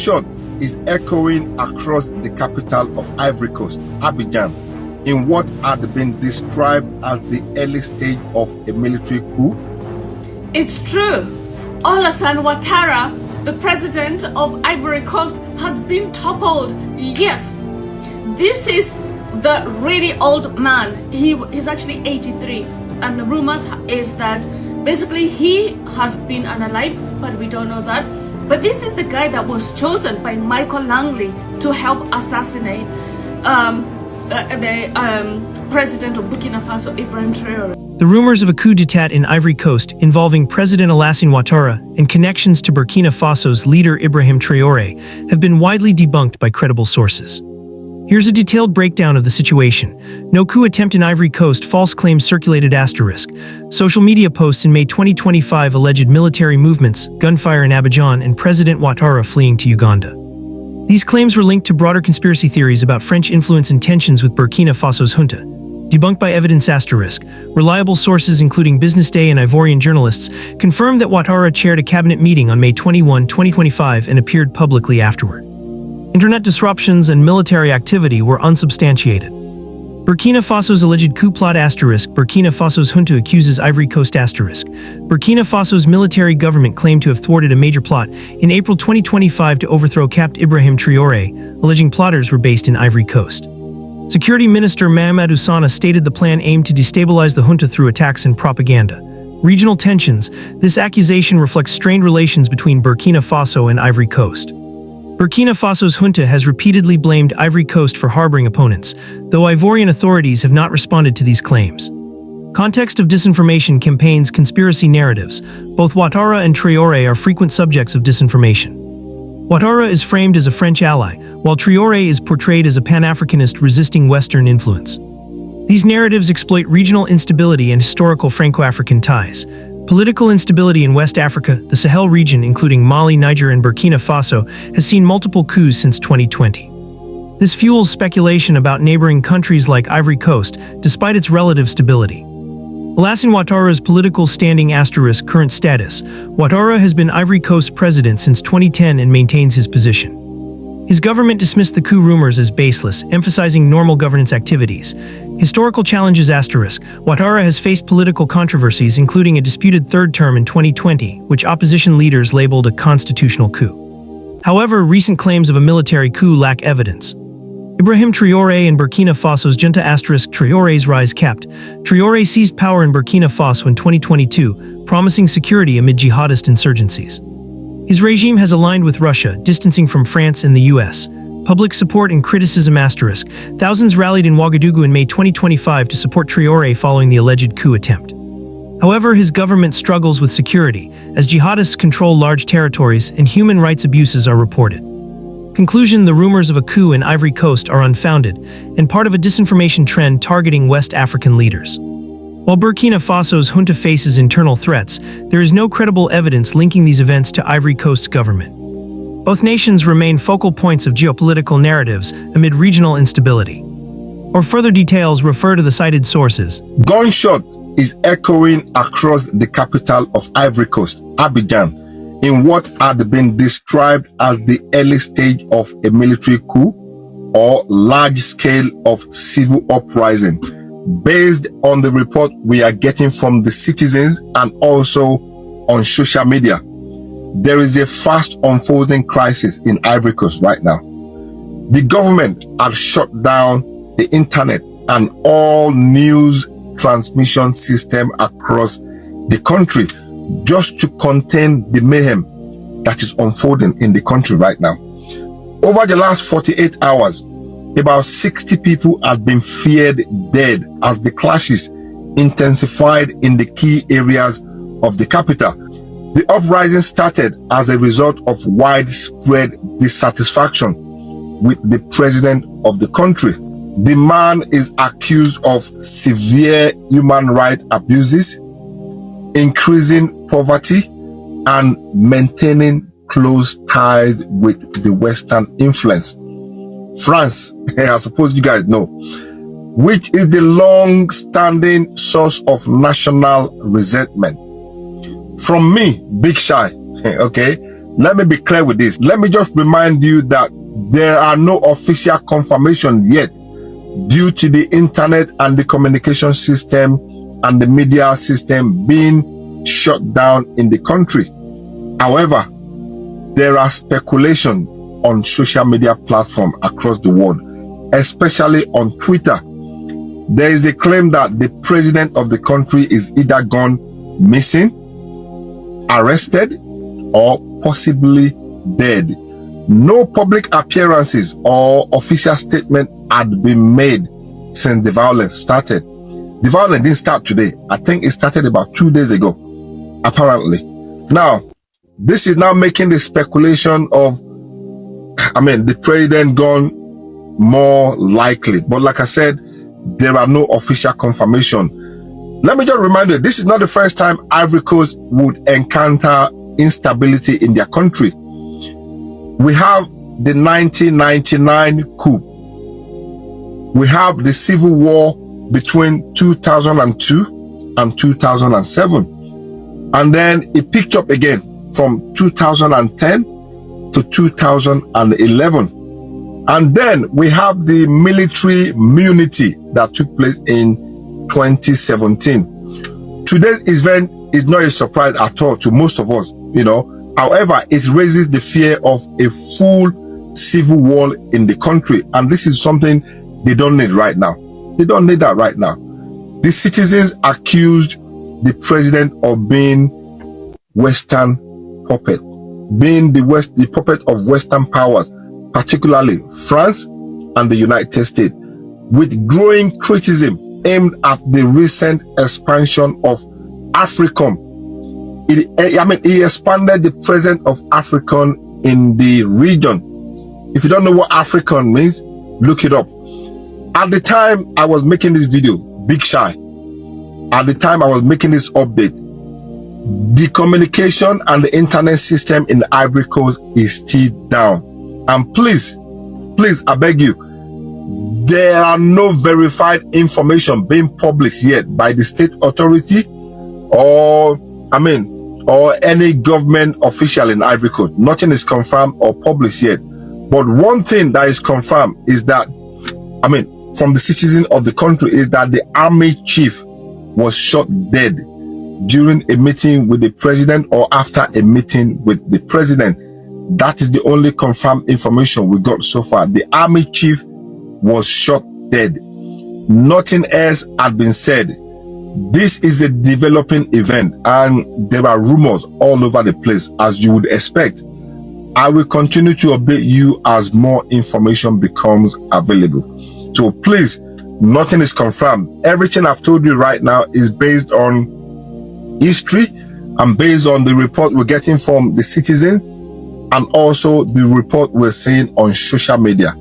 Gunshot is echoing across the capital of Ivory Coast, Abidjan, in what had been described as the early stage of a military coup. It's true. Alassane Ouattara, the president of Ivory Coast, has been toppled. Yes, this is the really old man. He's actually 83, and the rumors is that basically he has been unalive, but we don't know that. But this is the guy that was chosen by Michael Langley to help assassinate the president of Burkina Faso, Ivory Traoré. The rumors of a coup d'etat in Ivory Coast involving President Alassane Ouattara and connections to Burkina Faso's leader Ibrahim Traoré have been widely debunked by credible sources. Here's a detailed breakdown of the situation. No coup attempt in Ivory Coast, false claims circulated *. Social media posts in May 2025 alleged military movements, gunfire in Abidjan, and President Ouattara fleeing to Uganda. These claims were linked to broader conspiracy theories about French influence and tensions with Burkina Faso's junta. Debunked by evidence *. Reliable sources including Business Day and Ivorian journalists confirmed that Ouattara chaired a cabinet meeting on May 21, 2025 and appeared publicly afterward. Internet disruptions and military activity were unsubstantiated. Burkina Faso's alleged coup plot *. Burkina Faso's junta accuses Ivory Coast *. Burkina Faso's military government claimed to have thwarted a major plot in April 2025 to overthrow capt. Ibrahim Traoré, alleging plotters were based in Ivory Coast. Security Minister Mahamadou Sana stated the plan aimed to destabilize the junta through attacks and propaganda. Regional tensions. This accusation reflects strained relations between Burkina Faso and Ivory Coast. Burkina Faso's junta has repeatedly blamed Ivory Coast for harboring opponents, though Ivorian authorities have not responded to these claims. Context of disinformation campaigns, conspiracy narratives. Both Ouattara and Traoré are frequent subjects of disinformation. Ouattara is framed as a French ally, while Traoré is portrayed as a Pan-Africanist resisting Western influence. These narratives exploit regional instability and historical Franco-African ties. Political instability in West Africa, the Sahel region including Mali, Niger, and Burkina Faso, has seen multiple coups since 2020. This fuels speculation about neighboring countries like Ivory Coast, despite its relative stability. Alassane Ouattara's political standing * current status. Ouattara has been Ivory Coast's president since 2010 and maintains his position. His government dismissed the coup rumors as baseless, emphasizing normal governance activities. Historical challenges *. Ouattara has faced political controversies, including a disputed third term in 2020, which opposition leaders labeled a constitutional coup. However, recent claims of a military coup lack evidence. Ibrahim Traoré and Burkina Faso's junta * Traoré's rise capt. Traoré seized power in Burkina Faso in 2022, promising security amid jihadist insurgencies. His regime has aligned with Russia, distancing from France and the US. Public support and criticism *. Thousands rallied in Ouagadougou in May 2025 to support Traoré following the alleged coup attempt. However, his government struggles with security, as jihadists control large territories and human rights abuses are reported. Conclusion: the rumors of a coup in Ivory Coast are unfounded and part of a disinformation trend targeting West African leaders. While Burkina Faso's junta faces internal threats, there is no credible evidence linking these events to Ivory Coast's government. Both nations remain focal points of geopolitical narratives amid regional instability. For further details, refer to the cited sources. Gunshot is echoing across the capital of Ivory Coast, Abidjan, in what had been described as the early stage of a military coup or large scale of civil uprising, based on the report we are getting from the citizens and also on social media. There is a fast unfolding crisis in Ivory Coast right now. The government has shut down the internet and all news transmission system across the country just to contain the mayhem that is unfolding in the country right now. Over the last 48 hours, about 60 people have been feared dead as the clashes intensified in the key areas of the capital. The uprising started as a result of widespread dissatisfaction with the president of the country. The man is accused of severe human rights abuses, increasing poverty, and maintaining close ties with the Western influence. France, I suppose you guys know, which is the long-standing source of national resentment. From me, Big Shy, okay, let me be clear with this. Let me just remind you that there are no official confirmation yet due to the internet and the communication system and the media system being shut down in the country. However, there are speculation on social media platforms across the world, especially on Twitter. There is a claim that the president of the country is either gone missing, arrested, or possibly dead. No public appearances or official statement had been made since the violence started. The violence didn't start today. I think it started about 2 days ago, apparently. Now, this is now making the speculation of, the president gone more likely. But like I said, there are no official confirmation. Let me just remind you, this is not the first time Ivory Coast would encounter instability in their country. We have the 1999 coup. We have the civil war between 2002 and 2007. And then it picked up again from 2010 to 2011. And then we have the military immunity that took place in 2017. Today's event is not a surprise at all to most of us, However, it raises the fear of a full civil war in the country. And this is something they don't need right now. They don't need that right now. The citizens accused the president of being Western puppet, being the puppet of Western powers, particularly France and the United States, with growing criticism aimed at the recent expansion of AFRICOM. He expanded the presence of AFRICOM in the region. If you don't know what AFRICOM means, look it up. At the time I was making this video, Big Shy, at the time I was making this update, the communication and the internet system in the Ivory Coast is still down. And please, I beg you, there are no verified information being published yet by the state authority or any government official in Ivory Coast. Nothing is confirmed or published yet. But one thing that is confirmed is that, from the citizens of the country, is that the army chief was shot dead during a meeting with the president or after a meeting with the president. That is the only confirmed information we got so far. The army chief was shot dead. Nothing else had been said. This is a developing event and there are rumors all over the place, as you would expect. I will continue to update you as more information becomes available. So please, nothing is confirmed. Everything I've told you right now is based on history and based on the report we're getting from the citizens and also the report we're seeing on social media.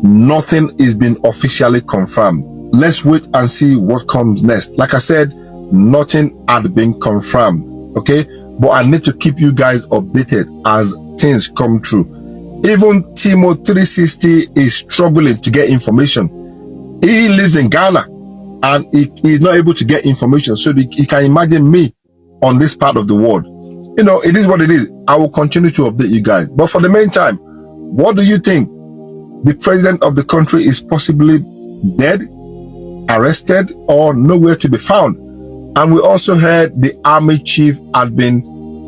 Nothing is being officially confirmed. Let's wait and see what comes next. Like I said, nothing had been confirmed, okay? But I need to keep you guys updated as things come true. Even Timo 360 is struggling to get information. He lives in Ghana and he is not able to get information. So he can imagine me on this part of the world. It is what it is. I will continue to update you guys. But for the meantime, what do you think? The president of the country is possibly dead, arrested, or nowhere to be found. And we also heard the army chief had been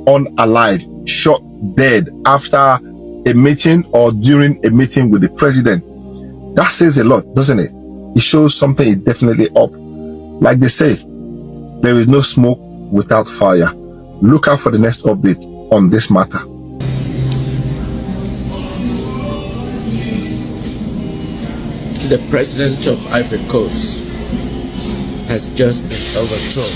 unalive, shot dead after a meeting or during a meeting with the president. That says a lot, doesn't it? It shows something is definitely up. Like they say, there is no smoke without fire. Look out for the next update on this matter. The president of Ivory Coast has just been overthrown.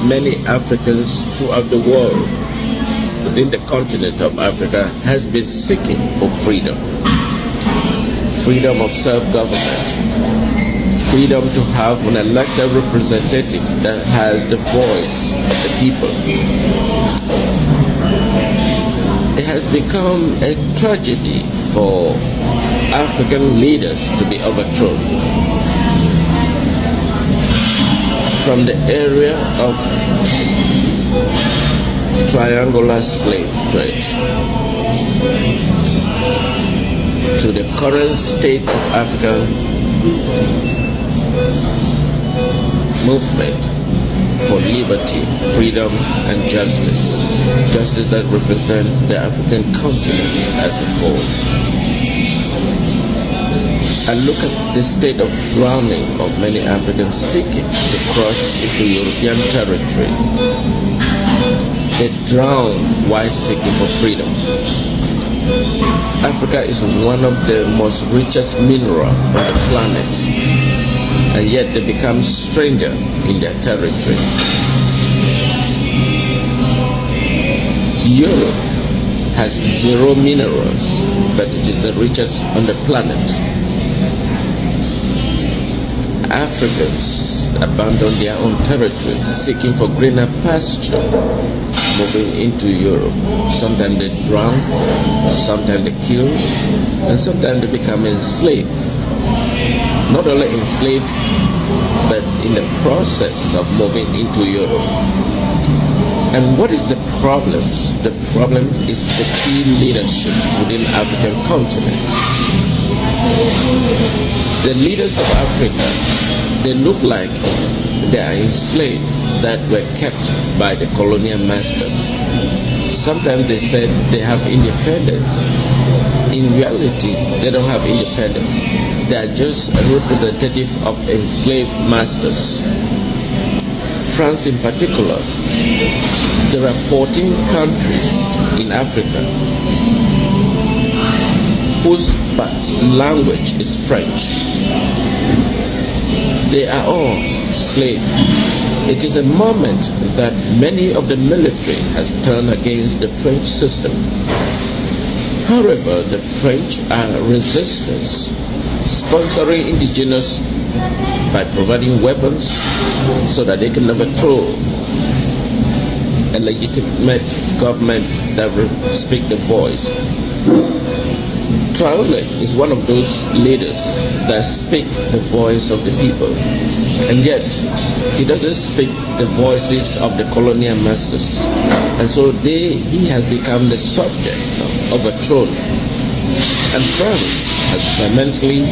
Many Africans throughout the world, within the continent of Africa, has been seeking for freedom. Freedom of self-government. Freedom to have an elected representative that has the voice of the people. It has become a tragedy for African leaders to be overthrown. From the area of triangular slave trade to the current state of African movement for liberty, freedom, and justice. Justice that represents the African continent as a whole. And look at the state of drowning of many Africans seeking to cross into European territory. They drown while seeking for freedom. Africa is one of the most richest minerals on the planet, and yet they become stranger in their territory. Europe has zero minerals, but it is the richest on the planet. Africans abandon their own territories, seeking for greener pasture, moving into Europe. Sometimes they drown, sometimes they kill, and sometimes they become enslaved. Not only enslaved, but in the process of moving into Europe. And what is the problem? The problem is the key leadership within the African continent. The leaders of Africa, they look like they are enslaved that were kept by the colonial masters. Sometimes they said they have independence. In reality, they don't have independence. They are just a representative of enslaved masters. France in particular, there are 14 countries in Africa whose language is French. They are all slaves. It is a moment that many of the military has turned against the French system. However, the French are resistance, sponsoring indigenous by providing weapons so that they can overthrow a legitimate government that will speak the voice. Traoré is one of those leaders that speak the voice of the people, and yet he doesn't speak the voices of the colonial masters, and so he has become the subject of a throne, and France has permanently.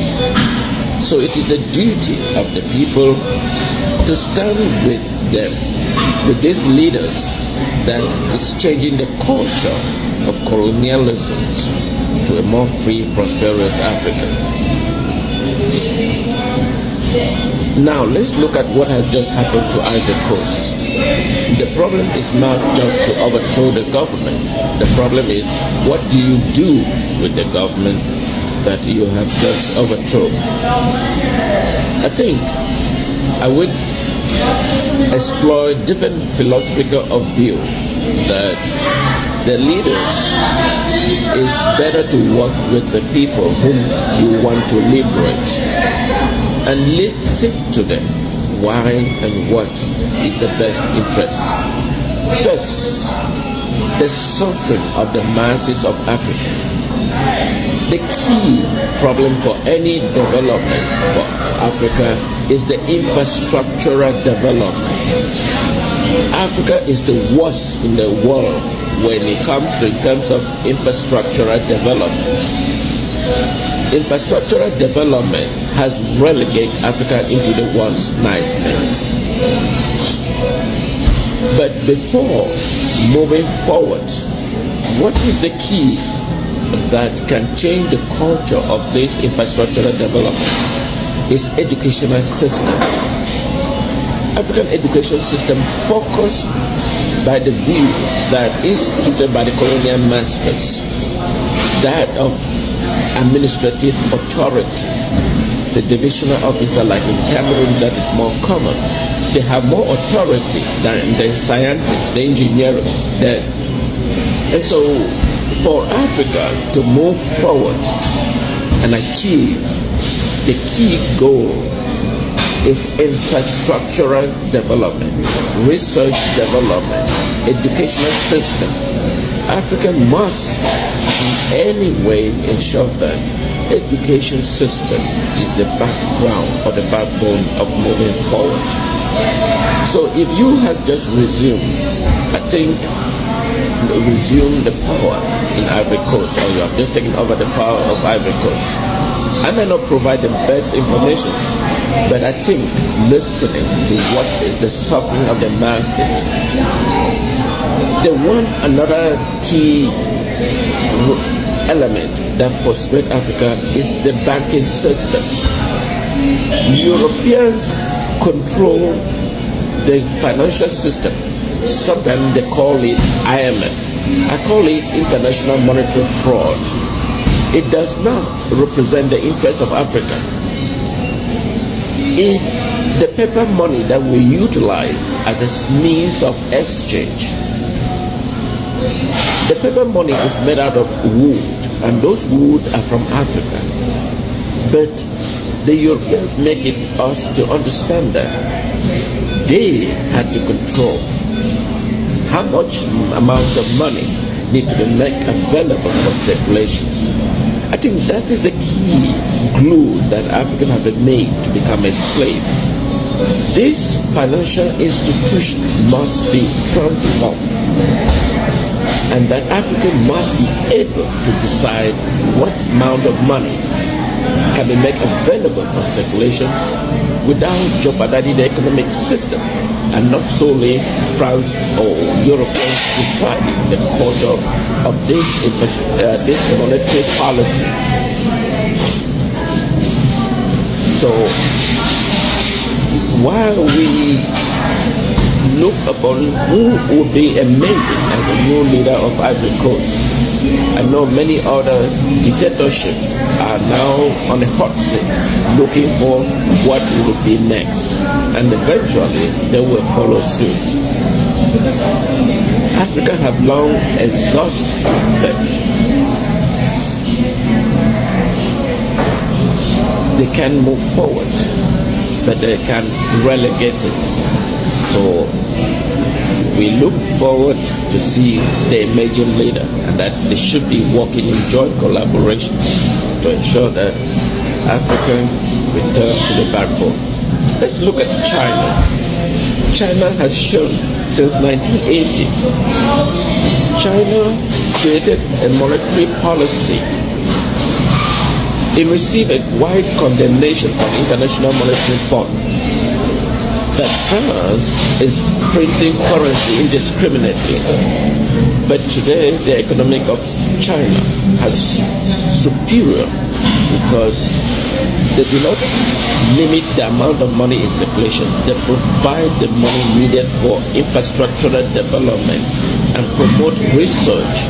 So it is the duty of the people to stand with them, with these leaders that is changing the culture of colonialism to a more free, prosperous Africa. Now let's look at what has just happened to Ivory Coast. The problem is not just to overthrow the government. The problem is, what do you do with the government that you have just overthrown? I think I would explore different philosophical of view that the leaders is better to work with the people whom you want to liberate and listen to them why and what is the best interest. First, the suffering of the masses of Africa. The key problem for any development for Africa is the infrastructural development. Africa is the worst in the world when it comes to in terms of infrastructural development. Infrastructural development has relegated Africa into the worst nightmare. But before moving forward, what is the key that can change the culture of this infrastructural development? Is educational system. African education system focused by the view that is instituted by the colonial masters, that of administrative authority. The divisional officer, like in Cameroon, that is more common. They have more authority than the scientists, the engineers. And so for Africa to move forward and achieve, the key goal is infrastructural development, research development, educational system. Africa must in any way ensure that education system is the background or the backbone of moving forward. So if you have just resumed, I think resumed the power in Ivory Coast, or you have just taken over the power of Ivory Coast. I may not provide the best information, but I think listening to what is the suffering of the masses, another key element that frustrates Africa is the banking system. Europeans control the financial system. Sometimes they call it IMF. I call it international monetary fraud. It does not represent the interests of Africa. If the paper money that we utilize as a means of exchange, the paper money is made out of wood, and those wood are from Africa. But the Europeans make it us to understand that they had to control how much amount of money need to be made available for circulations. I think that is the key glue that Africans have been made to become a slave. This financial institution must be transformed, and that Africa must be able to decide what amount of money can be made available for circulations without jeopardizing the economic system, and not solely France or Europeans deciding the culture of this monetary policy. So while we look upon who would be amazing as the new leader of Ivory Coast, I know many other dictatorships are now on the hot seat looking for what will be next, and eventually they will follow suit. Africa have long exhausted. They can move forward, but they can relegate it. So we look forward to see the emerging leader, and that they should be working in joint collaboration to ensure that Africa return to the backbone. Let's look at China. China has shown since 1980. China created a monetary policy. It received a wide condemnation from the International Monetary Fund that France is printing currency indiscriminately. But today the economy of China has superior because they do not limit the amount of money in circulation. They provide the money needed for infrastructural development and promote research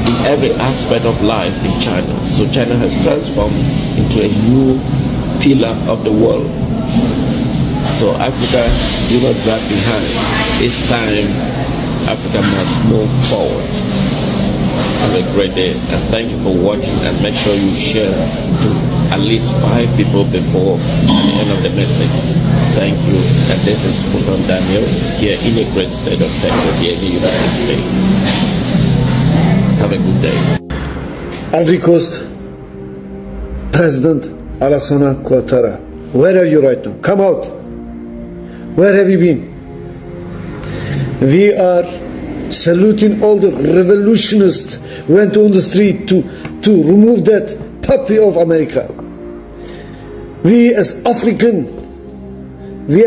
in every aspect of life in China. So China has transformed into a new pillar of the world. So Africa do not drag behind. It's time Africa must move forward. Have a great day, and thank you for watching, and make sure you share to at least 5 people before the end of the message. Thank you, and this is Fulton Daniel here in the great state of Texas, here in the United States. Have a good day. Ivory Coast President Alassane Ouattara, where are you right now? Come out. Where have you been? We are saluting all the revolutionists who went on the street to remove that puppy of America. We as African, we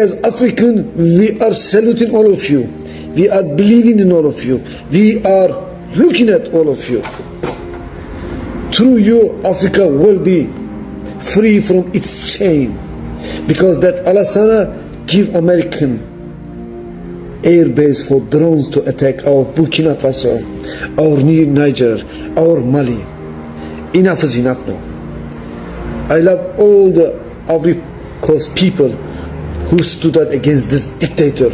are saluting all of you. We are believing in all of you. We are looking at all of you. Through you, Africa will be free from its chain, because that Alassane give American air base for drones to attack our Burkina Faso, our Niger, our Mali. Enough is enough now. I love all the Ivory Coast people who stood up against this dictator.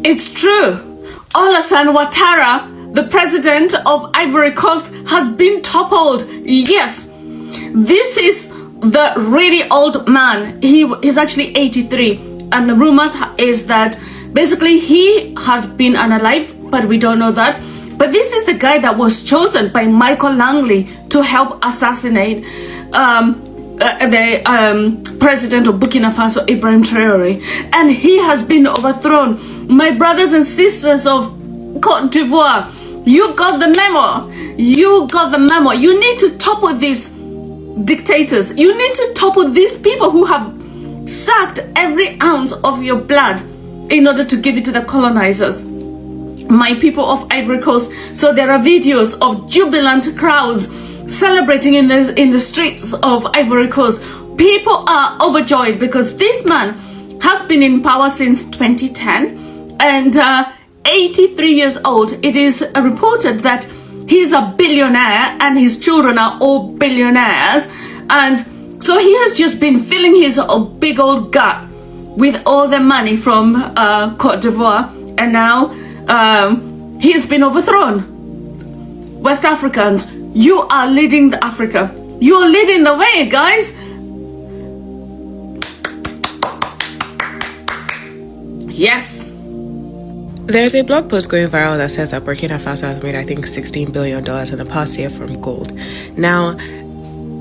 It's true. Alassane Ouattara, the president of Ivory Coast, has been toppled. Yes, this is the really old man. He's actually 83, and the rumors is that basically he has been unalive, but we don't know that. But this is the guy that was chosen by Michael Langley to help assassinate president of Burkina Faso, Ibrahim Traore, and he has been overthrown. My brothers and sisters of Côte d'Ivoire, you got the memo. You got the memo. You need to topple these dictators. You need to topple these people who have sucked every ounce of your blood in order to give it to the colonizers. My people of Ivory Coast, so there are videos of jubilant crowds celebrating in the streets of Ivory Coast. People are overjoyed because this man has been in power since 2010 and 83 years old. It is reported that he's a billionaire and his children are all billionaires, and so he has just been filling his big old gut with all the money from Côte d'Ivoire, and now he has been overthrown. West Africans, you are leading the Africa. You are leading the way, guys. Yes. There's a blog post going viral that says that Burkina Faso has made, I think, $16 billion in the past year from gold. Now,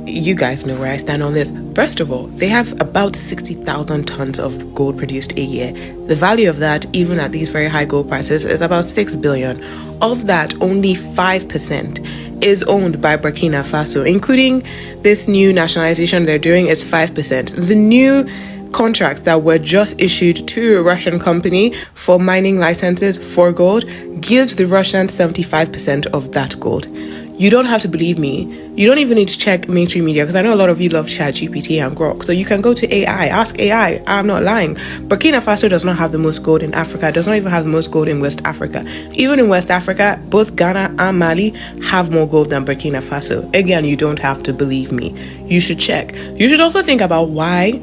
you guys know where I stand on this. First of all, they have about 60,000 tons of gold produced a year. The value of that, even at these very high gold prices, is about 6 billion. Of that, only 5% is owned by Burkina Faso, including this new nationalization they're doing is 5%. The new contracts that were just issued to a Russian company for mining licenses for gold gives the Russians 75% of that gold. You don't have to believe me. You don't even need to check mainstream media, because I know a lot of you love ChatGPT and Grok. So you can go to AI, ask AI. I'm not lying. Burkina Faso does not have the most gold in Africa. It does not even have the most gold in West Africa. Even in West Africa, both Ghana and Mali have more gold than Burkina Faso. Again, you don't have to believe me. You should check. You should also think about why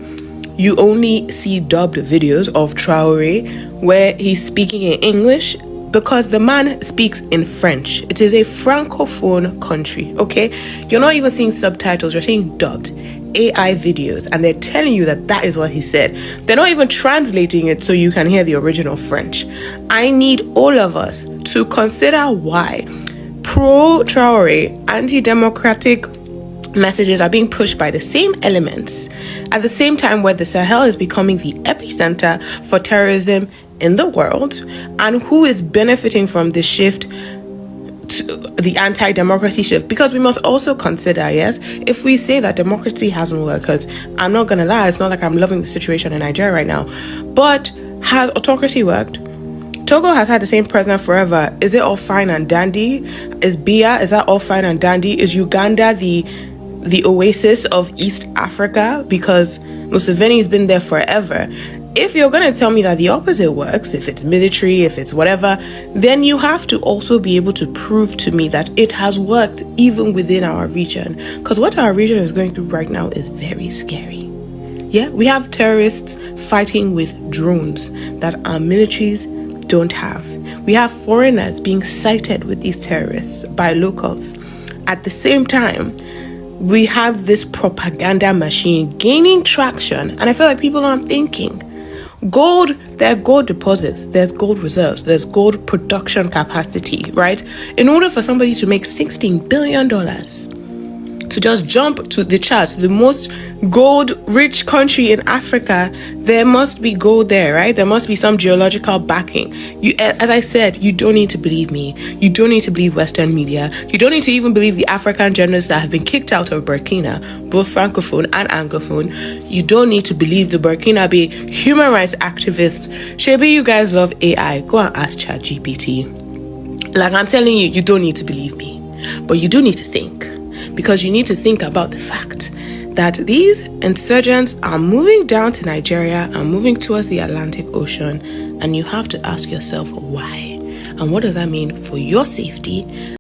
you only see dubbed videos of Traore where he's speaking in English, because the man speaks in French. It is a francophone country, okay? You're not even seeing subtitles, you're seeing dubbed AI videos, and they're telling you that that is what he said. They're not even translating it so you can hear the original French. I need all of us to consider why pro-Traore, anti-democratic messages are being pushed by the same elements at the same time where the Sahel is becoming the epicenter for terrorism in the world, and who is benefiting from this shift, to the anti-democracy shift. Because we must also consider, yes, if we say that democracy hasn't worked, because I'm not gonna lie, it's not like I'm loving the situation in Nigeria right now, but has autocracy worked? Togo has had the same president forever. Is it all fine and dandy? Is that all fine and dandy? Is Uganda the oasis of East Africa because Museveni's been there forever? If you're going to tell me that the opposite works, if it's military, if it's whatever, then you have to also be able to prove to me that it has worked even within our region. Because what our region is going through right now is very scary. Yeah, we have terrorists fighting with drones that our militaries don't have. We have foreigners being sighted with these terrorists by locals. At the same time, we have this propaganda machine gaining traction, and I feel like people aren't thinking. Gold, there are gold deposits, there's gold reserves, there's gold production capacity, right? In order for somebody to make $16 billion, to just jump to the charts, the most gold-rich country in Africa, there must be gold there, right? There must be some geological backing. As I said, you don't need to believe me. You don't need to believe Western media. You don't need to even believe the African journalists that have been kicked out of Burkina, both Francophone and Anglophone. You don't need to believe the Burkinabe human rights activists. Shebi, you guys love AI. Go and ask ChatGPT. Like I'm telling you, you don't need to believe me. But you do need to think. Because you need to think about the fact that these insurgents are moving down to Nigeria and moving towards the Atlantic Ocean, and you have to ask yourself why, and what does that mean for your safety